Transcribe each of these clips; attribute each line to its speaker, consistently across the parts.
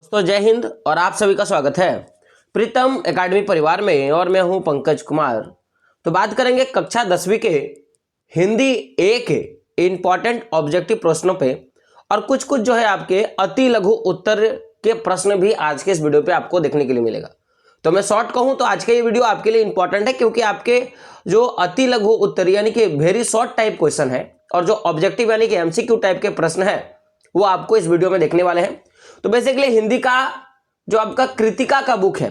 Speaker 1: दोस्तों जय हिंद और आप सभी का स्वागत है प्रीतम एकेडमी परिवार में। और मैं हूं पंकज कुमार। तो बात करेंगे कक्षा 10वीं के हिंदी ए के इंपॉर्टेंट ऑब्जेक्टिव प्रश्नों पे, और कुछ कुछ जो है आपके अति लघु उत्तर के प्रश्न भी आज के इस वीडियो पे आपको देखने के लिए मिलेगा। तो मैं शॉर्ट कहूं तो आज का ये वीडियो आपके लिए इंपॉर्टेंट है, क्योंकि आपके जो अति लघु उत्तर यानी कि वेरी शॉर्ट टाइप क्वेश्चन है और जो ऑब्जेक्टिव यानी कि एमसीक्यू टाइप के प्रश्न है वो आपको इस वीडियो में देखने वाले हैं। तो बेसिकली हिंदी का जो आपका कृतिका का बुक है,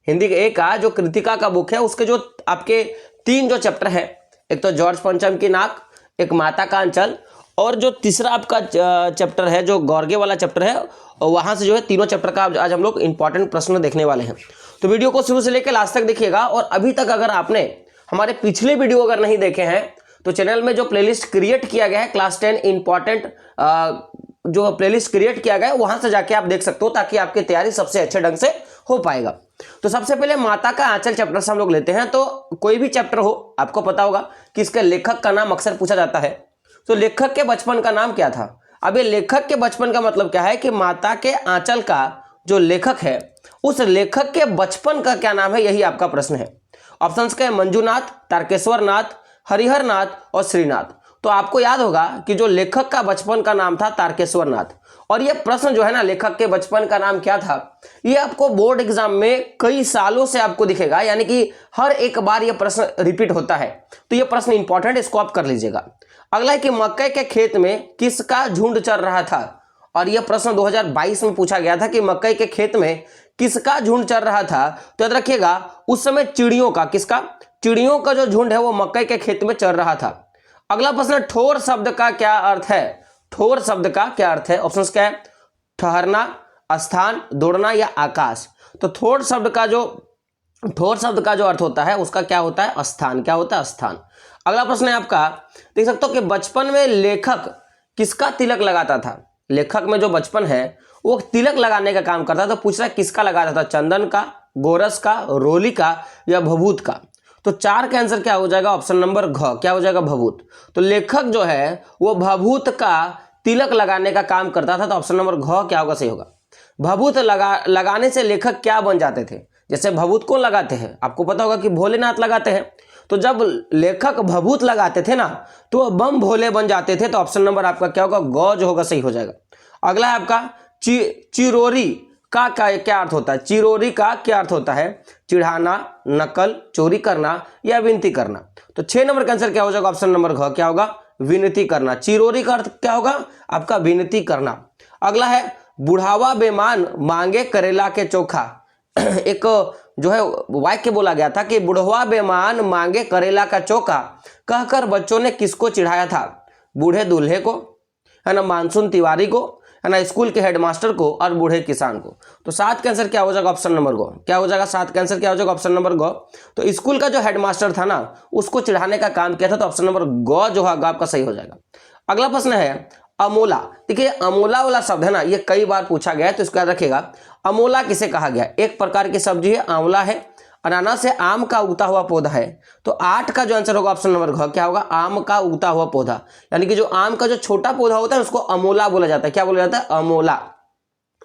Speaker 1: हिंदी ए का जो कृतिका का बुक है, उसके जो आपके 3 जो चैप्टर है, एक तो जॉर्ज पंचम की नाक, एक माता का अंचल, और जो तीसरा आपका चैप्टर है जो गॉर्गे वाला चैप्टर है, और वहां से जो है तीनों चैप्टर का आज हम लोग इंपॉर्टेंट प्रश्न देखने वाले हैं। तो वीडियो को शुरू से लेकर लास्ट तक देखिएगा। और अभी तक अगर आपने हमारे पिछले वीडियो अगर नहीं देखे हैं तो चैनल में जो प्लेलिस्ट क्रिएट किया गया है क्लास 10 इंपॉर्टेंट जो प्लेलिस्ट क्रिएट किया गया है वहां से जाके आप देख सकते हो, ताकि आपकी तैयारी सबसे अच्छे ढंग से हो पाएगा। तो सबसे पहले माता का आंचल चैप्टर से हम लोग लेते हैं। तो कोई भी चैप्टर हो, आपको पता होगा कि इसके लेखक का नाम अक्सर पूछा जाता है। तो लेखक के बचपन का नाम क्या था? अब ये लेखक के बचपन का मतलब क्या है कि माता के आंचल का जो लेखक है उस लेखक के बचपन का क्या नाम है, यही आपका प्रश्न है। ऑप्शंस के मंजूनाथ, तारकेश्वर नाथ, हरिहर नाथ और श्रीनाथ। तो आपको याद होगा कि जो लेखक का बचपन का नाम था तारकेश्वर नाथ। और ये प्रश्न जो है ना, लेखक के बचपन का नाम क्या था, ये आपको बोर्ड एग्जाम में कई सालों से आपको दिखेगा, यानी कि हर एक बार ये प्रश्न रिपीट होता है। तो ये प्रश्न इंपॉर्टेंट, इसको आप कर लीजिएगा। अगला है कि मकई के खेत में किसका झुंड चर रहा था? और यह प्रश्न 2022 में पूछा गया था कि मकई के खेत में किसका झुंड चर रहा था। तो याद रखिएगा उस समय चिड़ियों का, किसका? चिड़ियों का जो झुंड है वो मकई के खेत में चर रहा था। अगला प्रश्न, ठोर शब्द का क्या अर्थ है? ठोर शब्द का क्या अर्थ है? ऑप्शंस क्या है? ठहरना, स्थान, दौड़ना या आकाश। तो ठोर शब्द का जो अर्थ होता है उसका क्या होता है? स्थान। क्या होता है? स्थान। अगला प्रश्न है आपका, देख सकते हो कि बचपन में लेखक किसका तिलक लगाता था? लेखक में जो बचपन है वो तिलक लगाने का काम करता था। तो पूछ रहा है किसका लगाता था? चंदन का, गोरस का, रोली का या भभूत का। तो 4 का आंसर क्या हो जाएगा? ऑप्शन नंबर घ, क्या हो जाएगा? भभूत। तो लेखक जो है वो भभूत का तिलक लगाने का काम करता था। तो ऑप्शन नंबर घ क्या होगा? सही होगा। भभूत लगाने से लेखक क्या बन जाते थे? जैसे भभूत कौन लगाते हैं? आपको पता होगा कि भोलेनाथ लगाते हैं। तो जब लेखक भभूत लगाते थे ना तो वह बम भोले बन जाते थे। तो ऑप्शन नंबर आपका क्या होगा? ग जो होगा सही हो जाएगा। अगला है आपका चिरोरी का क्या अर्थ होता है? चिरोरी का क्या अर्थ होता है? चिढ़ाना, नकल, चोरी करना या विनती करना। तो 6 नंबर का आंसर क्या हो जाएगा? ऑप्शन नंबर घ, क्या होगा? विनती करना। चिरोरी का अर्थ क्या होगा? आपका विनती करना। अगला है बुढ़ावा बेमान मांगे करेला के चोखा। एक जो है वाक्य बोला गया था कि बुढ़वा बेमान मांगे करेला का चोखा कहकर बच्चों ने किसको चिढ़ाया था? बूढ़े दूल्हे को, है ना, मानसून तिवारी को, है ना, स्कूल के हेडमास्टर को और बूढ़े किसान को। तो 7 का आंसर क्या हो जाएगा? ऑप्शन नंबर गो, क्या हो जाएगा? 7 का आंसर क्या हो जाएगा? ऑप्शन नंबर गो। तो स्कूल का जो हेडमास्टर था ना उसको चिढ़ाने का काम किया था। तो ऑप्शन नंबर गो जो होगा आपका सही हो जाएगा। अगला प्रश्न है अमोला। देखिए अमोला वाला शब्द है ना, ये कई बार पूछा गया है, तो इसको याद रखिएगा। अमोला किसे कहा गया? एक प्रकार की सब्जी है, आंवला है, अनानास है, आम का उगता हुआ पौधा है। तो 8 का जो आंसर होगा ऑप्शन नंबर घ, क्या होगा? आम का उगता हुआ पौधा, यानी कि जो आम का जो छोटा पौधा होता है उसको अमोला बोला जाता है। क्या बोला जाता है? अमोला।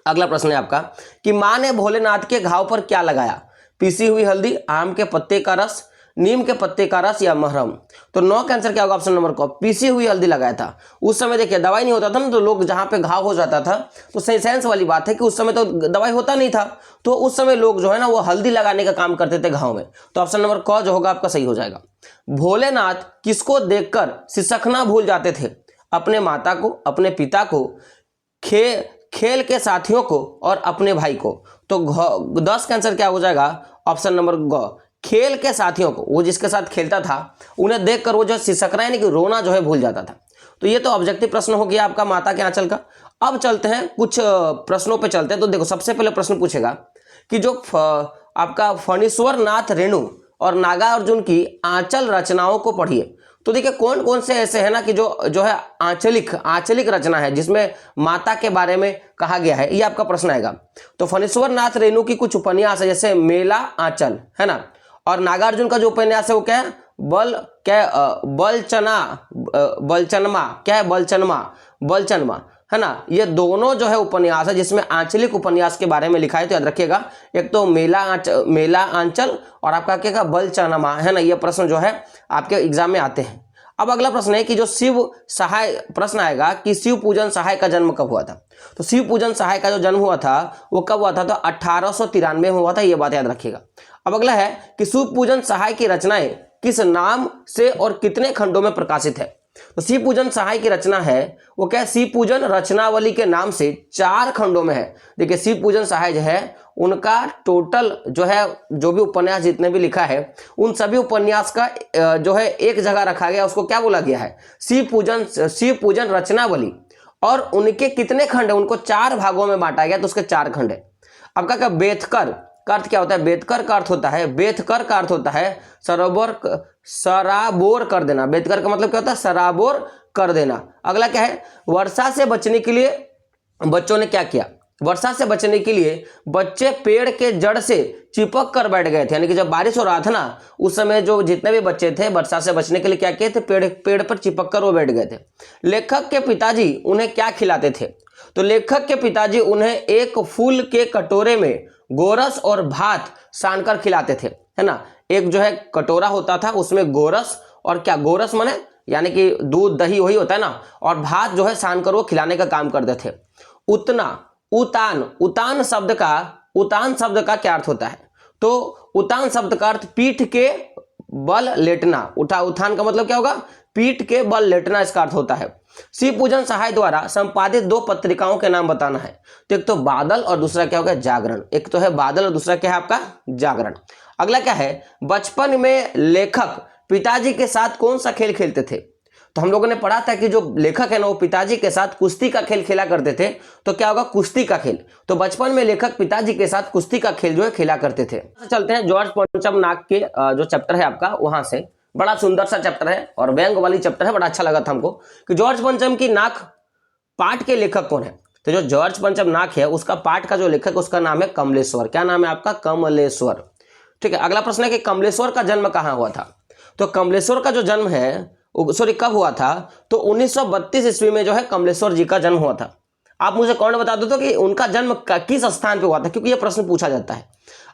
Speaker 1: अगला प्रश्न है आपका कि मां ने भोलेनाथ के घाव पर क्या लगाया? पीसी हुई हल्दी, आम के पत्ते का रस, नीम के पत्ते का रस या मरहम। तो 9 का आंसर क्या होगा? ऑप्शन नंबर को, पीसी हुई हल्दी लगाया था। उस समय देखिए दवाई नहीं होता था ना, तो लोग जहां पे घाव हो जाता था, तो सही सेंस वाली बात है कि उस समय तो दवाई होता नहीं था, तो उस समय लोग जो है ना वो हल्दी लगाने का काम करते थे घाव में। तो ऑप्शन नंबर क जो होगा आपका सही हो जाएगा। भोलेनाथ किसको देखकर सिसकना भूल जाते थे? अपने माता को, अपने पिता को, खेल के साथियों को और अपने भाई को। तो 10 का आंसर क्या हो जाएगा? ऑप्शन नंबर ग, खेल के साथियों को, वो जिसके साथ खेलता था उन्हें देखकर वो जो सिसकना यानी कि रोना जो है भूल जाता था। तो ये तो ऑब्जेक्टिव प्रश्न हो गया आपका माता के आंचल का। अब चलते हैं कुछ प्रश्नों पे चलते हैं। तो देखो सबसे पहले प्रश्न पूछेगा कि जो आपका फणीश्वर नाथ रेणु और नागार्जुन की आंचल रचनाओं को पढ़िए। तो देखिए कौन कौन से ऐसे है ना कि जो है आंचलिक रचना है जिसमें माता के बारे में कहा गया है, ये आपका प्रश्न आएगा। तो फणीश्वर नाथ रेणु की कुछ उपन्यास है, जैसे मेला आंचल, है ना, और नागार्जुन का जो उपन्यास है वो क्या है? बलचनमा, क्या है? बलचनमा, है ना, ये दोनों जो है उपन्यास है जिसमें आंचलिक उपन्यास के बारे में लिखा है, तो याद रखिएगा। एक तो मेला आंचल और आपका क्या बलचानमा, है ना, ये प्रश्न जो है आपके एग्जाम में आते हैं। अब अगला प्रश्न है कि जो शिव सहाय, प्रश्न आएगा कि शिव पूजन सहाय का जन्म कब हुआ था। तो शिव पूजन सहाय का जो जन्म हुआ था वो कब हुआ था, तो 1893 में हुआ था, ये बात याद रखिएगा। अब अगला है कि शिव पूजन सहाय की रचनाएं किस नाम से और कितने खंडों में प्रकाशित है। तो शिव पूजन सहाय की रचना है वो क्या, शिव पूजन रचनावली के नाम से 4 खंडों में है। देखिए शिव पूजन सहाय जो है उनका टोटल जो है, जो भी उपन्यास जितने भी लिखा है उन सभी उपन्यास का जो है एक जगह रखा गया, उसको क्या बोला गया है, शिव पूजन रचनावली। और उनके कितने खंड है, उनको 4 भागों में बांटा गया, तो उसके 4 खंड है। अब क्या बेतकर का अर्थ क्या होता है, बेतकर का अर्थ होता है, बेतकर का अर्थ होता है सराबोर कर देना। बेतकर का मतलब क्या होता है, सराबोर कर देना। अगला क्या है, वर्षा से बचने के लिए बच्चों ने क्या किया, वर्षा से बचने के लिए बच्चे पेड़ के जड़ से चिपक कर बैठ गए थे। यानी कि जब बारिश हो रहा था ना उस समय जो जितने भी बच्चे थे वर्षा से बचने के लिए क्या किए थे, पेड़ पर चिपक कर वो बैठ गए थे। लेखक के पिताजी उन्हें क्या खिलाते थे, तो लेखक के पिताजी उन्हें एक फूल के कटोरे में गोरस और भात सानकर खिलाते थे, है ना। एक जो है कटोरा होता था उसमें गोरस, और क्या गोरस माने यानी कि दूध दही वही होता है ना, और भात जो है सानकर वो खिलाने का काम करते थे। उतान शब्द का क्या अर्थ होता है, तो उतान शब्द का अर्थ पीठ के बल लेटना। उत्थान का मतलब क्या होगा, पीठ के बल लेटना, इसका अर्थ होता है। शिव पूजन सहाय द्वारा संपादित 2 पत्रिकाओं के नाम बताना है। तो एक तो बादल और दूसरा क्या होगा, जागरण। एक तो है बादल और दूसरा क्या है आपका, जागरण। अगला क्या है, बचपन में लेखक पिताजी के साथ कौन सा खेल खेलते थे। तो हम लोगों ने पढ़ा था कि जो लेखक है ना वो पिताजी के साथ कुश्ती का खेल खेला करते थे। तो क्या होगा, कुश्ती का खेल। तो बचपन में लेखक पिताजी के साथ कुश्ती का खेल जो है खेला करते थे। चलते हैं जॉर्ज पंचम नाग के जो चैप्टर है आपका, वहां से बड़ा सुंदर सा चैप्टर है और व्यंग वाली चैप्टर है, बड़ा अच्छा लगा था हमको कि जॉर्ज पंचम की नाक पाठ के लेखक कौन है। तो जो जॉर्ज पंचम नाक है उसका पाठ का जो लेखक उसका नाम है कमलेश्वर। क्या नाम है आपका, कमलेश्वर। ठीक है। अगला प्रश्न है कि कमलेश्वर का जन्म कहाँ हुआ था। तो कमलेश्वर का जो जन्म है सॉरी कब हुआ था, तो 1932 ईस्वी में जो है कमलेश्वर जी का जन्म हुआ था। आप मुझे कौन बता दो तो कि उनका जन्म किस स्थान पे हुआ था, क्योंकि यह प्रश्न पूछा जाता है।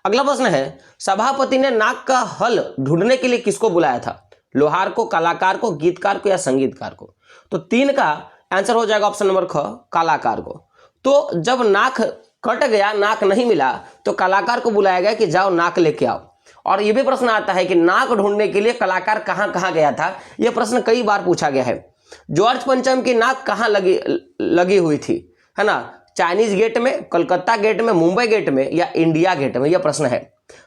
Speaker 1: अगला प्रश्न है, सभापति ने नाक का हल ढूंढने के लिए किसको बुलाया था, लोहार को, कलाकार को, गीतकार को या संगीतकार को। तो 3 का आंसर हो जाएगा ऑप्शन नंबर ख, कलाकार को। तो जब नाक कट गया, नाक नहीं मिला, तो कलाकार को बुलाया गया कि जाओ नाक लेके आओ। और यह भी प्रश्न आता है कि नाक ढूंढने के लिए कलाकार कहां कहां गया था, यह प्रश्न कई बार पूछा गया है। जॉर्ज पंचम की नाक कहां लगी हुई थी, है ना, चाइनीज गेट में, कलकत्ता गेट में, मुंबई गेट में या इंडिया गेट में, यह प्रश्न है।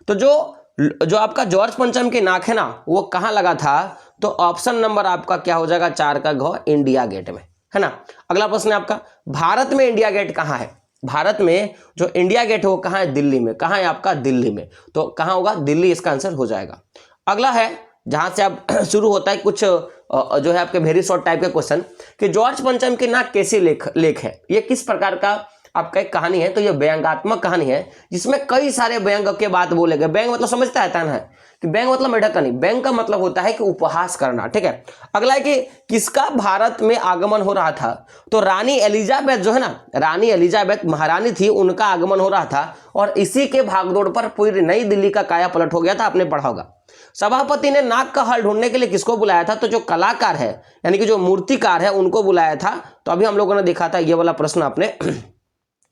Speaker 1: तो जो आपका जॉर्ज पंचम की नाक है ना वो कहां लगा था, तो ऑप्शन नंबर आपका क्या हो जाएगा, 4 का घ, इंडिया गेट में, है ना। अगला प्रश्न है आपका, भारत में इंडिया गेट कहां है। भारत में जो इंडिया गेट है वो कहां है, दिल्ली में। कहां है आपका, दिल्ली में। तो कहां होगा, दिल्ली इसका आंसर हो जाएगा। अगला है जहां से आप शुरू होता है कुछ जो है आपके वेरी शॉर्ट टाइप के क्वेश्चन कि जॉर्ज पंचम की नाक कैसी लेख है, ये किस प्रकार का आपका एक कहानी है। तो ये व्यंगात्मक कहानी है जिसमें कई सारे व्यंग के बात बोले गए। व्यंग मतलब समझता है ना कि व्यंग मतलब मेढक का नहीं, व्यंग का मतलब होता है कि उपहास करना। ठीक है। अगला है कि किसका भारत में आगमन हो रहा था। तो रानी एलिजाबेथ जो है ना, रानी एलिजाबेथ महारानी थी, उनका आगमन हो रहा था और इसी के भागदौड़ पर पूरी नई दिल्ली का काया पलट हो गया था, आपने पढ़ा होगा। सभापति ने नाक का हल ढूंढने के लिए किसको बुलाया था, तो जो कलाकार है यानी कि जो मूर्तिकार है उनको बुलाया था। तो अभी हम लोगों ने देखा था ये वाला प्रश्न आपने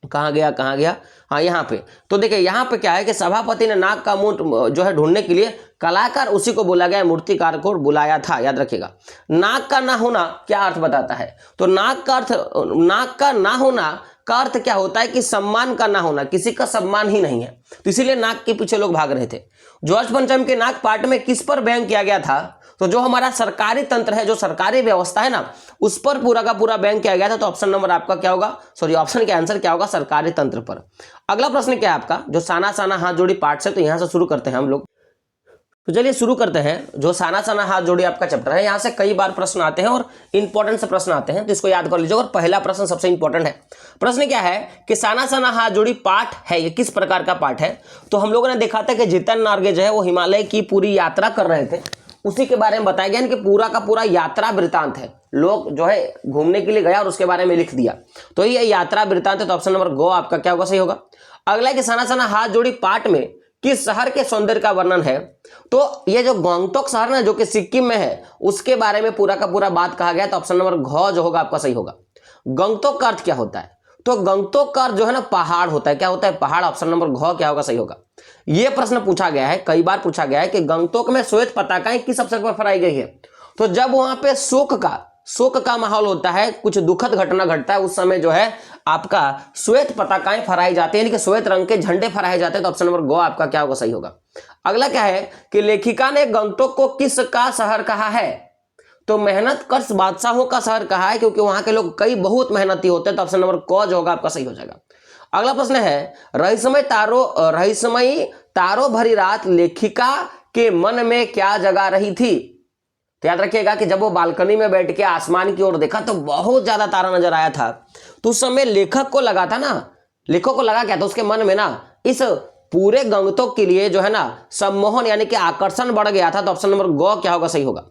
Speaker 1: कहाँ गया, हाँ यहाँ पे। तो देखिए यहाँ पे क्या है कि सभापति ने नाक का मुंह जो है ढूंढने के लिए कलाकार उसी को बोला गया, मूर्तिकार को बुलाया था, याद रखिएगा। नाक का ना होना क्या अर्थ बताता है, तो नाक का ना होना का अर्थ क्या होता है कि सम्मान का ना होना, किसी का सम्मान ही नहीं है। तो इसीलिए नाक के पीछे लोग भाग रहे थे। जॉर्ज पंचम के नाक पाठ में किस पर व्यंग किया गया था, तो जो हमारा सरकारी तंत्र है, जो सरकारी व्यवस्था है ना, उस पर पूरा का पूरा व्यंग किया गया था। तो ऑप्शन नंबर आपका क्या होगा, सॉरी ऑप्शन का आंसर क्या होगा, सरकारी तंत्र पर। अगला प्रश्न क्या है आपका, जो साना साना हाथ जोड़ी पाठ से, तो यहां से शुरू करते हैं हम लोग। तो चलिए शुरू करते हैं। जो साना साना हाथ जोड़ी आपका चैप्टर है, यहां से कई बार प्रश्न आते हैं और इंपॉर्टेंट से प्रश्न आते हैं, तो इसको याद कर लीजिए। और पहला प्रश्न सबसे इंपॉर्टेंट है। प्रश्न क्या है कि साना साना हाथ जोड़ी पाठ है, ये किस प्रकार का पाठ है। तो हम लोगों ने देखा था कि जितन नार्गे जो है वो हिमालय की पूरी यात्रा कर रहे थे। उसी के बारे में बताया गया, कि पूरा का पूरा यात्रा वृतांत है, लोग जो है घूमने के लिए गया और उसके बारे में लिख दिया, तो ये यात्रा वृतांत है। तो ऑप्शन नंबर गो आपका क्या होगा, सही होगा। अगला कि सना सना हाथ जोड़ी पाठ में किस शहर के सौंदर्य का वर्णन है, तो ये जो गंगटोक शहर ना जो कि सिक्किम में है उसके बारे में पूरा का पूरा बात कहा गया, तो ऑप्शन नंबर घ जो होगा आपका सही होगा। गंगटोक का अर्थ क्या होता है, तो गंगटोक का अर्थ जो है ना पहाड़ होता है, क्या होता है, पहाड़। ऑप्शन नंबर घ क्या होगा, सही होगा। यह प्रश्न पूछा गया है, कई बार पूछा गया है कि गंगटोक में श्वेत पताकाएं किस अवसर पर फहराई गई है, तो जब वहां पे शोक का माहौल होता है, कुछ दुखद घटना घटता है, उस समय जो है आपका श्वेत पताकाएं फहराई जाती है, यानी कि श्वेत रंग के झंडे फहराए जाते हैं, तो ऑप्शन नंबर गो आपका क्या होगा, सही होगा। अगला क्या है कि लेखिका ने गंगटोक को किस का शहर कहा है, तो मेहनत कश बादशाहों का शहर कहा है, क्योंकि वहां के लोग कई बहुत मेहनती होते हैं, तो ऑप्शन नंबर क जो होगा आपका सही हो जाएगा। अगला प्रश्न है रहस्यमयी तारों भरी रात लेखिका के मन में क्या जगा रही थी, तो याद रखिएगा कि जब वो बालकनी में बैठ के आसमान की ओर देखा तो बहुत ज्यादा तारा नजर आया था, तो उस समय लेखक को लगा क्या था उसके मन में ना, इस पूरे गंगटोक के लिए जो है ना सम्मोहन यानी कि आकर्षण बढ़ गया था, तो ऑप्शन नंबर ग क्या होगा, सही होगा।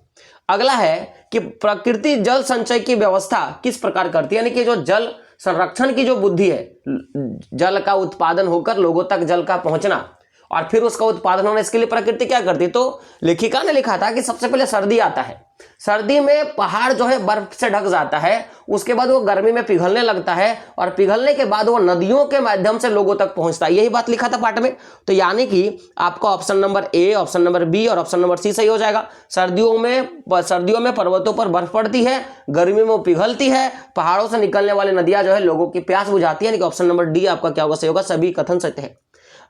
Speaker 1: अगला है कि प्रकृति जल संचय की व्यवस्था किस प्रकार करती है, यानी कि जो जल संरक्षण की जो बुद्धि है, जल का उत्पादन होकर लोगों तक जल का पहुंचना और फिर उसका उत्पादन होना, इसके लिए प्रकृति क्या करती है, तो लेखिका ने लिखा था कि सबसे पहले सर्दी आता है, सर्दी में पहाड़ जो है बर्फ से ढक जाता है, उसके बाद वो गर्मी में पिघलने लगता है और पिघलने के बाद वो नदियों के माध्यम से लोगों तक पहुंचता है, यही बात लिखा था पाठ में। तो यानी कि आपका option number A, option number B और ऑप्शन नंबर सी सही हो जाएगा। सर्दियों में पर्वतों पर बर्फ पड़ती है, गर्मी में वो पिघलती है, पहाड़ों से निकलने वाली नदियां जो है लोगों की प्यास बुझाती है, यानी कि ऑप्शन नंबर डी आपका क्या होगा, सही होगा। सभी कथन सत्य है।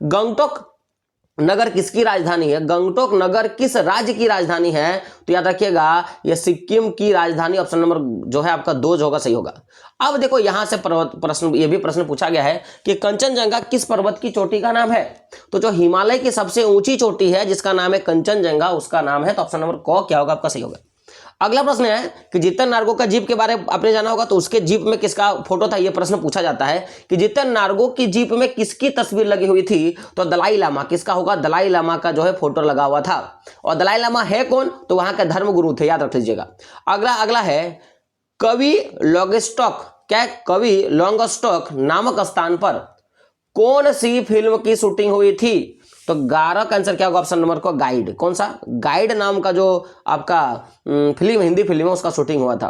Speaker 1: गंगटोक नगर किसकी राजधानी है, गंगटोक नगर किस राज्य की राजधानी है, तो याद रखिएगा यह सिक्किम की राजधानी, ऑप्शन नंबर जो है आपका दो जो होगा, सही होगा। अब देखो यहां से ये भी प्रश्न पूछा गया है कि कंचनजंगा किस पर्वत की चोटी का नाम है, तो जो हिमालय की सबसे ऊंची चोटी है जिसका नाम है कंचनजंगा, उसका नाम है, तो ऑप्शन नंबर क क्या होगा आपका, सही होगा। अगला प्रश्न है कि जितन नार्गो का जीप के बारे में आपने जाना होगा, तो उसके जीप में किसका फोटो था, यह प्रश्न पूछा जाता है कि जितन नार्गो की जीप में किसकी तस्वीर लगी हुई थी, तो दलाई लामा, किसका होगा, दलाई लामा का जो है फोटो लगा हुआ था। और दलाई लामा है कौन, तो वहां के धर्म गुरु थे, याद रख लीजिएगा। अगला है कवि लॉन्गस्टॉक नामक स्थान पर कौन सी फिल्म की शूटिंग हुई थी, तो 11 का आंसर क्या होगा, ऑप्शन नंबर को गाइड। कौन सा, गाइड नाम का जो आपका फिल्म, हिंदी फिल्म है, उसका शूटिंग हुआ था।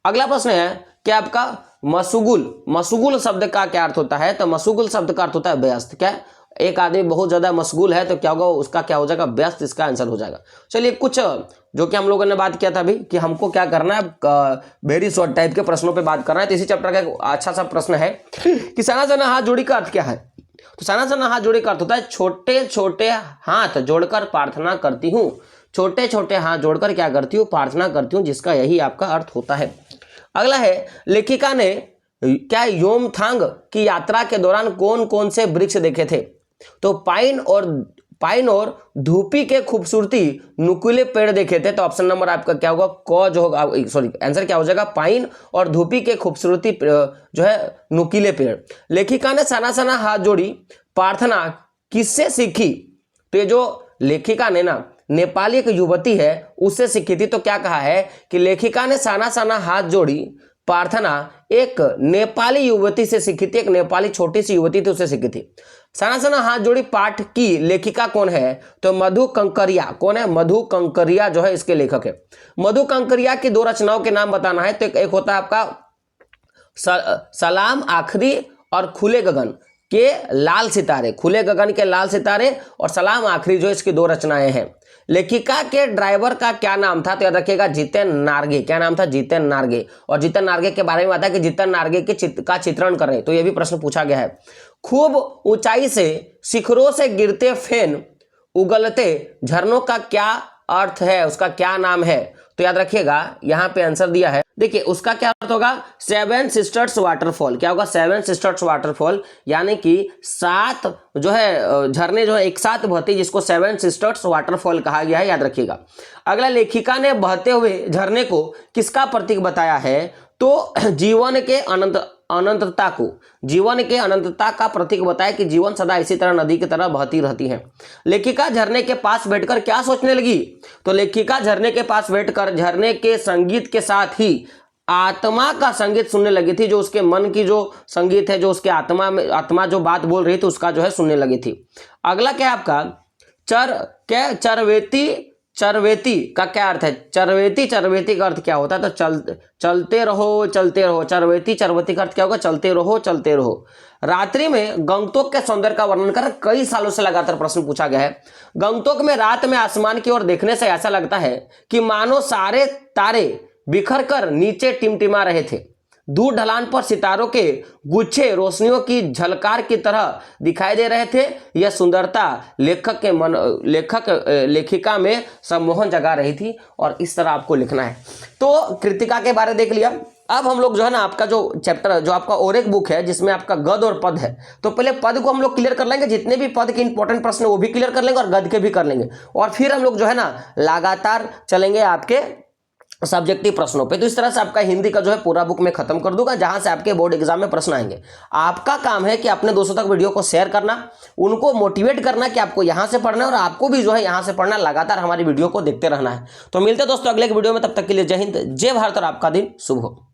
Speaker 1: अगला प्रश्न है कि आपका मशगूल शब्द का क्या अर्थ होता है, तो मशगूल शब्द का अर्थ होता है व्यस्त। क्या एक आदमी बहुत ज्यादा मशगूल है तो क्या होगा, उसका क्या हो जाएगा, व्यस्त, इसका आंसर हो जाएगा। चलिए कुछ जो कि हम लोगों ने बात किया था अभी कि हमको क्या करना है, वेरी शॉर्ट टाइप के प्रश्नों पे बात करना है, तो इसी चैप्टर का एक अच्छा सा प्रश्न है कि सना सना हाथ जोड़ी का अर्थ क्या है, तो सना सना हाथ जोड़ी का अर्थ होता है छोटे छोटे हाथ जोड़कर प्रार्थना करती हूँ, छोटे छोटे हाथ जोड़कर क्या करती हूँ, प्रार्थना करती हूँ, जिसका यही आपका अर्थ होता है। अगला है लेखिका ने क्या योमथांग की यात्रा के दौरान कौन कौन से वृक्ष देखे थे, तो पाइन और धूपी के खूबसूरती नुकीले पेड़ देखे थे, तो ऑप्शन नंबर आपका क्या होगा, क जो होगा, सॉरी आंसर क्या हो जाएगा, पाइन और धूपी के खूबसूरती जो है नुकीले पेड़। लेखिका ने सना सना हाथ जोड़ी प्रार्थना किससे सीखी, तो ये जो लेखिका ने ना नेपाली एक युवती है उससे सीखी थी, तो क्या कहा है कि लेखिका ने सना सना हाथ जोड़ी प्रार्थना एक नेपाली युवती से सीखी थी, एक नेपाली छोटी सी युवती थी उससे सीखी थी। सना सना हाथ जोड़ी पाठ की लेखिका कौन है, तो मधु कंकरिया। कौन है, मधु कंकरिया जो है इसके लेखक है। मधु कंकरिया की दो रचनाओं के नाम बताना है, तो एक होता है आपका सलाम आखिरी और खुले गगन के लाल सितारे, खुले गगन के लाल सितारे और सलाम आखिरी जो इसकी दो रचनाएं हैं। लेखिका के ड्राइवर का क्या नाम था, तो याद रखिएगा जितेन नार्गे। क्या नाम था, जितेन नार्गे। और जितेन नार्गे के बारे में आता है कि जितेन नार्गे के का चित्रण कर रहे हैं, तो यह भी प्रश्न पूछा गया है। खूब ऊंचाई से शिखरों से गिरते फेन उगलते झरनों का क्या अर्थ है, उसका क्या नाम है, तो याद रखिएगा यहां पे आंसर दिया है, देखिए उसका क्या अर्थ होगा, सेवन सिस्टर्स वाटरफॉल। क्या होगा, सेवन सिस्टर्स वाटरफॉल, यानी कि 7 जो है झरने जो है एक साथ बहती, जिसको सेवन सिस्टर्स वाटरफॉल कहा गया है, याद रखिएगा। अगला, लेखिका ने बहते हुए झरने को किसका प्रतीक बताया है, तो जीवन के अनंतता को, जीवन के अनंतता का प्रतीक बताया कि जीवन सदा इसी तरह नदी की तरह बहती रहती है। लेखिका झरने के पास बैठकर क्या सोचने लगी? तो लेखिका झरने के पास बैठकर झरने के संगीत के साथ ही आत्मा का संगीत सुनने लगी थी, जो उसके मन की जो संगीत है, जो उसके आत्मा में, आत्मा जो बात बोल रही थी उसका जो है सुनने लगी थी। अगला क्या है आपका, चरवेती का क्या अर्थ है? चरवेती का अर्थ क्या होता है? तो चलते रहो चलते रहो। चरवेती का अर्थ क्या होगा? चलते रहो चलते रहो। रात्रि में गंगटोक के सौंदर्य का वर्णन कर, कई सालों से लगातार प्रश्न पूछा गया है। गंगटोक में रात में आसमान की ओर देखने से ऐसा लगता है कि मानो सारे तारे बिखर कर नीचे टिमटिमा रहे थे। दूर ढलान पर सितारों के गुच्छे रोशनियों की झलकार की तरह दिखाई दे रहे थे। यह सुंदरता लेखिका में सम्मोहन जगा रही थी। और इस तरह आपको लिखना है। तो कृतिका के बारे देख लिया। अब हम लोग जो है ना, आपका जो चैप्टर, जो आपका और एक बुक है जिसमें आपका गद्य और पद है, तो पहले पद को हम लोग क्लियर कर लेंगे, जितने भी पद के इंपॉर्टेंट प्रश्न वो भी क्लियर कर लेंगे और गद्य के भी कर लेंगे, और फिर हम लोग जो है ना लगातार चलेंगे आपके सब्जेक्टिव प्रश्नों पे। तो इस तरह से आपका हिंदी का जो है पूरा बुक मैं खत्म कर दूंगा, जहां से आपके बोर्ड एग्जाम में प्रश्न आएंगे। आपका काम है कि अपने दोस्तों तक वीडियो को शेयर करना, उनको मोटिवेट करना कि आपको यहां से पढ़ना है और आपको भी जो है यहां से पढ़ना, लगातार हमारी वीडियो को देखते रहना है। तो मिलते हैं दोस्तों अगले वीडियो में, तब तक के लिए जय हिंद, जय भारत और आपका दिन शुभ हो।